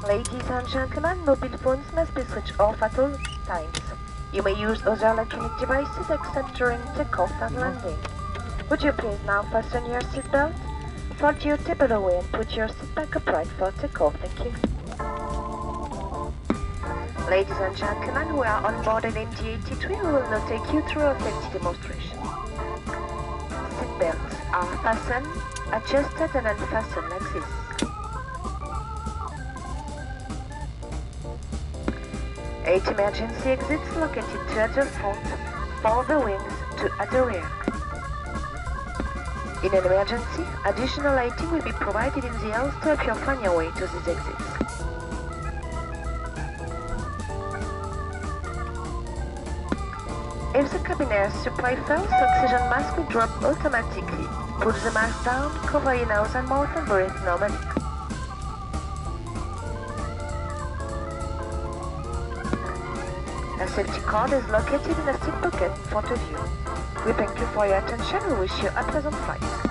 Ladies and gentlemen, mobile phones must be switched off at all times. You may use other electronic devices except during takeoff and landing. Would you please now fasten your seatbelt? Fold your table away and put your seat back upright for takeoff. Thank you. Ladies and gentlemen, we are on board an MD-83. We will now take you through a safety demonstration. Seatbelts are fastened, adjusted and unfastened like this. 8 emergency exits located 2 at the front, 4 at the wings, 2 at the rear. In an emergency, additional lighting will be provided in the aisles to help you find your way to these exits. If the cabin air supply fails, the oxygen mask will drop automatically. Put the mask down, cover your nose and mouth and breathe normally. A safety card is located in a seat pocket in front of you. We thank you for your attention and wish you a pleasant flight.